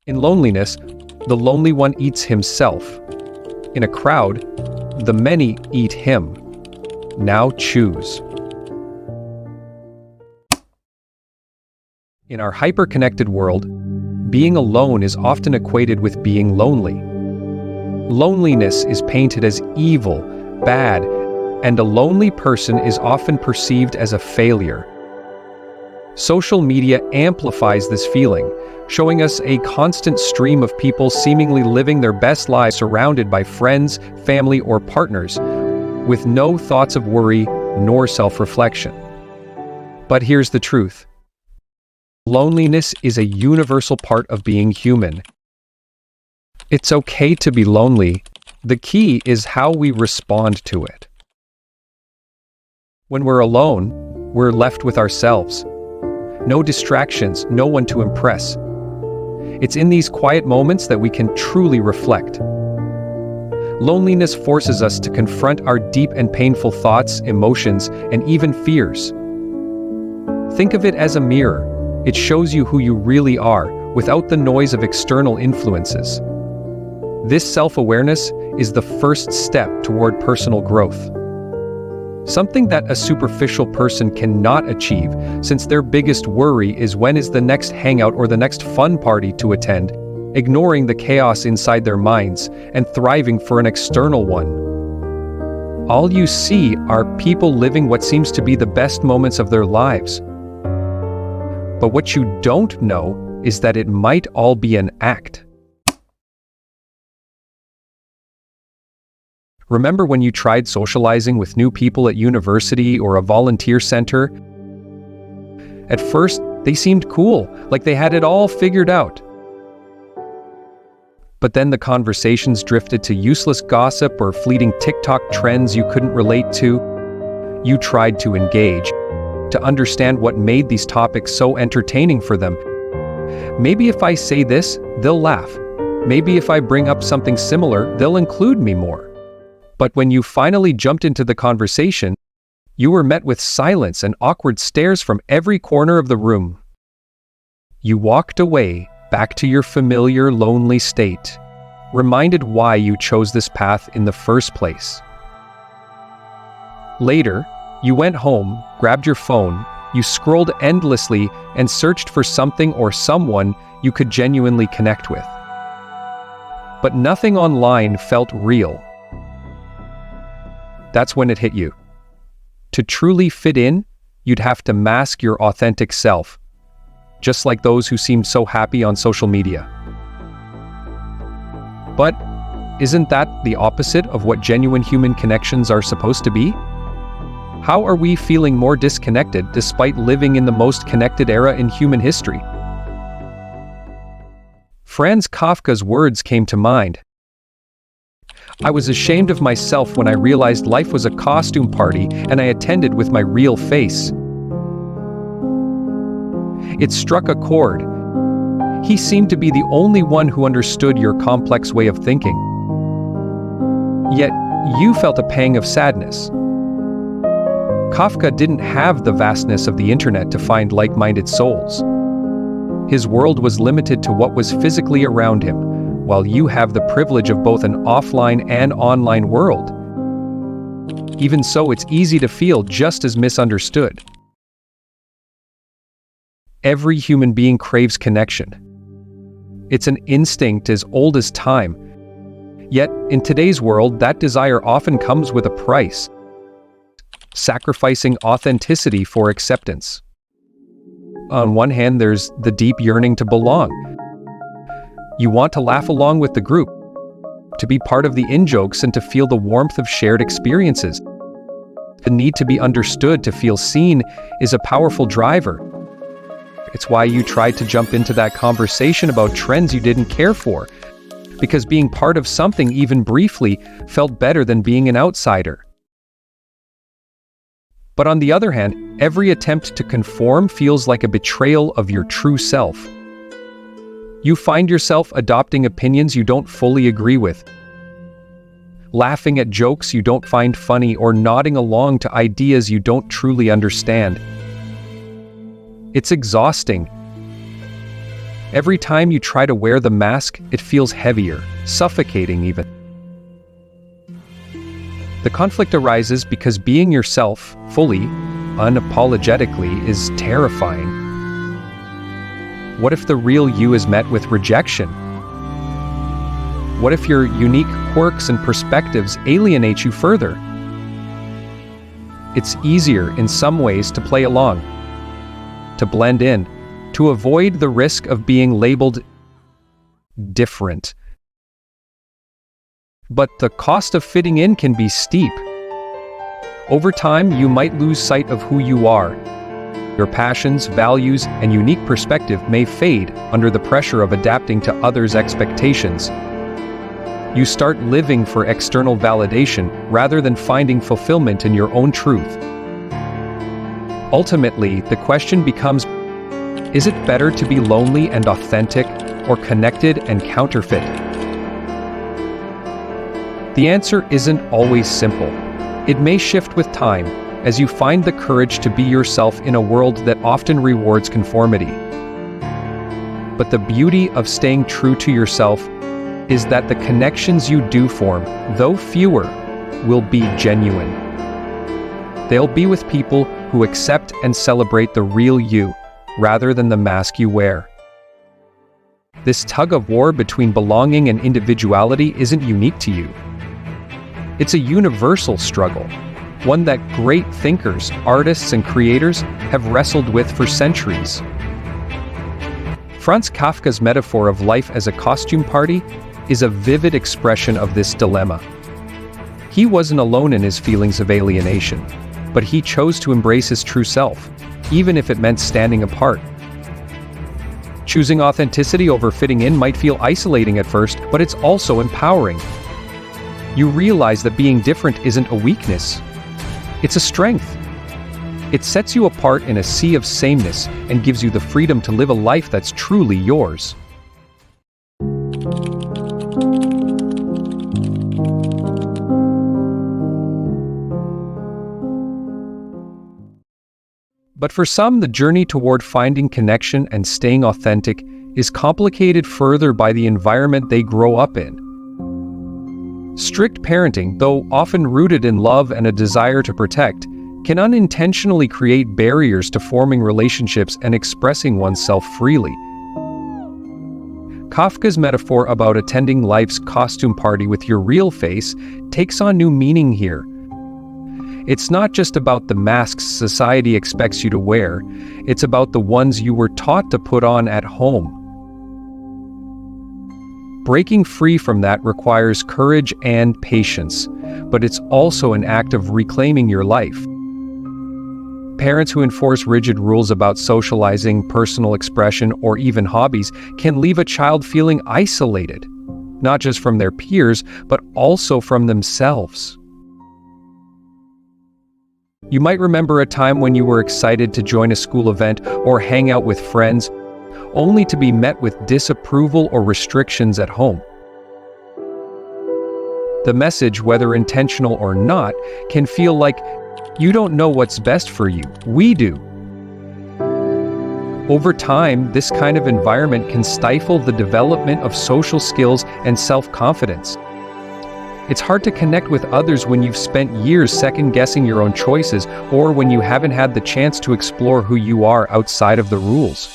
In loneliness, the lonely one eats himself. In a crowd, the many eat him. Now choose. In our hyper-connected world, being alone is often equated with being lonely. Loneliness is painted as evil, bad, and a lonely person is often perceived as a failure. Social media amplifies this feeling, showing us a constant stream of people seemingly living their best lives surrounded by friends, family, or partners, with no thoughts of worry nor self-reflection. But here's the truth. Loneliness is a universal part of being human. It's okay to be lonely. The key is how we respond to it. When we're alone, we're left with ourselves. No distractions, no one to impress. It's in these quiet moments that we can truly reflect. Loneliness forces us to confront our deep and painful thoughts, emotions, and even fears. Think of it as a mirror. It shows you who you really are, without the noise of external influences. This self-awareness is the first step toward personal growth. Something that a superficial person cannot achieve, since their biggest worry is when is the next hangout or the next fun party to attend, ignoring the chaos inside their minds and thriving for an external one. All you see are people living what seems to be the best moments of their lives. But what you don't know is that it might all be an act. Remember when you tried socializing with new people at university or a volunteer center? At first, they seemed cool, like they had it all figured out. But then the conversations drifted to useless gossip or fleeting TikTok trends you couldn't relate to. You tried to engage, to understand what made these topics so entertaining for them. Maybe if I say this, they'll laugh. Maybe if I bring up something similar, they'll include me more. But when you finally jumped into the conversation, you were met with silence and awkward stares from every corner of the room. You walked away, back to your familiar lonely state, reminded why you chose this path in the first place. Later, you went home, grabbed your phone, you scrolled endlessly and searched for something or someone you could genuinely connect with. But nothing online felt real. That's when it hit you. To truly fit in, you'd have to mask your authentic self, just like those who seemed so happy on social media. But isn't that the opposite of what genuine human connections are supposed to be? How are we feeling more disconnected despite living in the most connected era in human history? Franz Kafka's words came to mind. I was ashamed of myself when I realized life was a costume party and I attended with my real face. It struck a chord. He seemed to be the only one who understood your complex way of thinking. Yet, you felt a pang of sadness. Kafka didn't have the vastness of the internet to find like-minded souls. His world was limited to what was physically around him, while you have the privilege of both an offline and online world. Even so, it's easy to feel just as misunderstood. Every human being craves connection. It's an instinct as old as time. Yet, in today's world, that desire often comes with a price. Sacrificing authenticity for acceptance. On one hand, there's the deep yearning to belong. You want to laugh along with the group, to be part of the in-jokes and to feel the warmth of shared experiences. The need to be understood, to feel seen, is a powerful driver. It's why you tried to jump into that conversation about trends you didn't care for, because being part of something, even briefly, felt better than being an outsider. But on the other hand, every attempt to conform feels like a betrayal of your true self. You find yourself adopting opinions you don't fully agree with, laughing at jokes you don't find funny, or nodding along to ideas you don't truly understand. It's exhausting. Every time you try to wear the mask, it feels heavier, suffocating even. The conflict arises because being yourself, fully, unapologetically, is terrifying. What if the real you is met with rejection? What if your unique quirks and perspectives alienate you further? It's easier in some ways to play along, to blend in, to avoid the risk of being labeled different. But the cost of fitting in can be steep. Over time, you might lose sight of who you are. Your passions, values, and unique perspective may fade under the pressure of adapting to others' expectations. You start living for external validation rather than finding fulfillment in your own truth. Ultimately, the question becomes, is it better to be lonely and authentic, or connected and counterfeit? The answer isn't always simple. It may shift with time, as you find the courage to be yourself in a world that often rewards conformity. But the beauty of staying true to yourself is that the connections you do form, though fewer, will be genuine. They'll be with people who accept and celebrate the real you, rather than the mask you wear. This tug of war between belonging and individuality isn't unique to you. It's a universal struggle, one that great thinkers, artists, and creators have wrestled with for centuries. Franz Kafka's metaphor of life as a costume party is a vivid expression of this dilemma. He wasn't alone in his feelings of alienation, but he chose to embrace his true self, even if it meant standing apart. Choosing authenticity over fitting in might feel isolating at first, but it's also empowering. You realize that being different isn't a weakness. It's a strength. It sets you apart in a sea of sameness and gives you the freedom to live a life that's truly yours. But for some, the journey toward finding connection and staying authentic is complicated further by the environment they grow up in. Strict parenting, though often rooted in love and a desire to protect, can unintentionally create barriers to forming relationships and expressing oneself freely. Kafka's metaphor about attending life's costume party with your real face takes on new meaning here. It's not just about the masks society expects you to wear, it's about the ones you were taught to put on at home. Breaking free from that requires courage and patience, but it's also an act of reclaiming your life. Parents who enforce rigid rules about socializing, personal expression, or even hobbies can leave a child feeling isolated, not just from their peers, but also from themselves. You might remember a time when you were excited to join a school event or hang out with friends, only to be met with disapproval or restrictions at home. The message, whether intentional or not, can feel like, "You don't know what's best for you, we do." Over time, this kind of environment can stifle the development of social skills and self-confidence. It's hard to connect with others when you've spent years second-guessing your own choices, or when you haven't had the chance to explore who you are outside of the rules.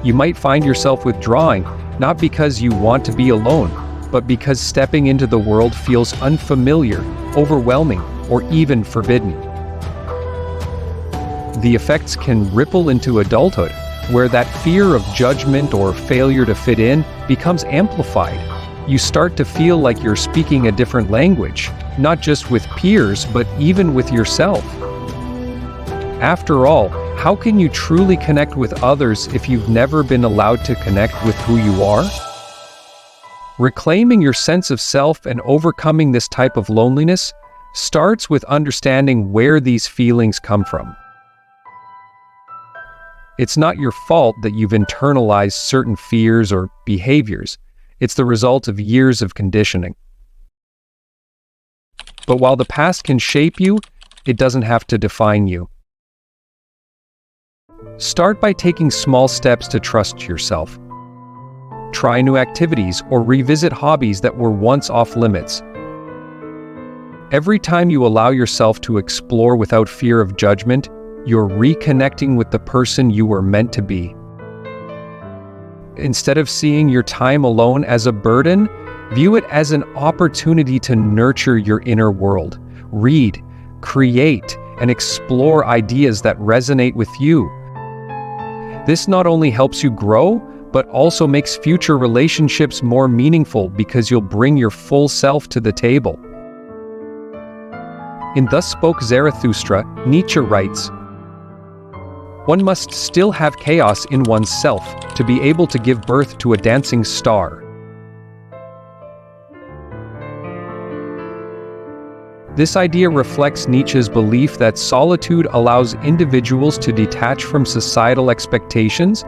You might find yourself withdrawing, not because you want to be alone, but because stepping into the world feels unfamiliar, overwhelming, or even forbidden. The effects can ripple into adulthood, where that fear of judgment or failure to fit in becomes amplified. You start to feel like you're speaking a different language, not just with peers, but even with yourself. After all, how can you truly connect with others if you've never been allowed to connect with who you are? Reclaiming your sense of self and overcoming this type of loneliness starts with understanding where these feelings come from. It's not your fault that you've internalized certain fears or behaviors. It's the result of years of conditioning. But while the past can shape you, it doesn't have to define you. Start by taking small steps to trust yourself. Try new activities or revisit hobbies that were once off limits. Every time you allow yourself to explore without fear of judgment, you're reconnecting with the person you were meant to be. Instead of seeing your time alone as a burden, view it as an opportunity to nurture your inner world. Read, create, and explore ideas that resonate with you. This not only helps you grow, but also makes future relationships more meaningful because you'll bring your full self to the table. In Thus Spoke Zarathustra, Nietzsche writes, "One must still have chaos in oneself to be able to give birth to a dancing star." This idea reflects Nietzsche's belief that solitude allows individuals to detach from societal expectations,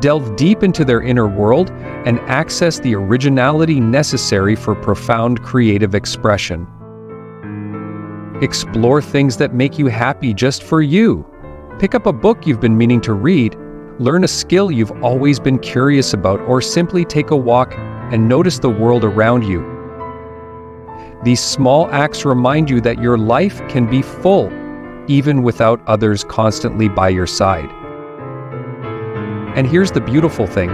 delve deep into their inner world, and access the originality necessary for profound creative expression. Explore things that make you happy just for you. Pick up a book you've been meaning to read, learn a skill you've always been curious about, or simply take a walk and notice the world around you. These small acts remind you that your life can be full, even without others constantly by your side. And here's the beautiful thing.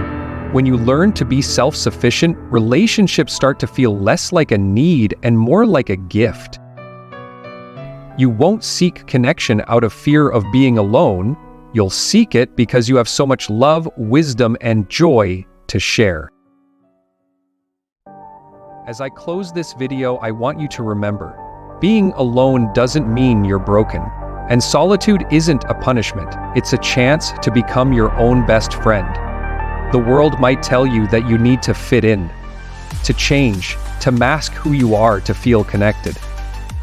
When you learn to be self-sufficient, relationships start to feel less like a need and more like a gift. You won't seek connection out of fear of being alone. You'll seek it because you have so much love, wisdom, and joy to share. As I close this video, I want you to remember, being alone doesn't mean you're broken. And solitude isn't a punishment. It's a chance to become your own best friend. The world might tell you that you need to fit in, to change, to mask who you are to feel connected.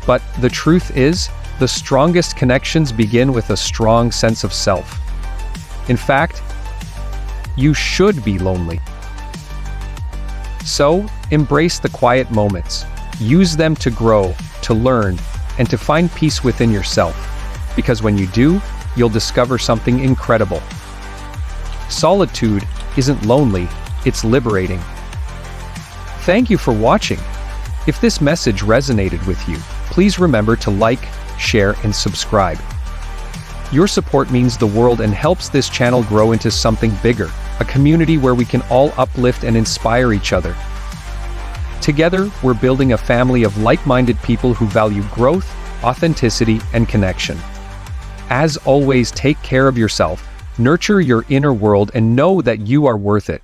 But the truth is, the strongest connections begin with a strong sense of self. In fact, you should be lonely. So, embrace the quiet moments. Use them to grow, to learn, and to find peace within yourself. Because when you do, you'll discover something incredible. Solitude isn't lonely, it's liberating. Thank you for watching. If this message resonated with you, please remember to like, share, and subscribe. Your support means the world and helps this channel grow into something bigger, a community where we can all uplift and inspire each other. Together, we're building a family of like-minded people who value growth, authenticity, and connection. As always, take care of yourself, nurture your inner world, and know that you are worth it.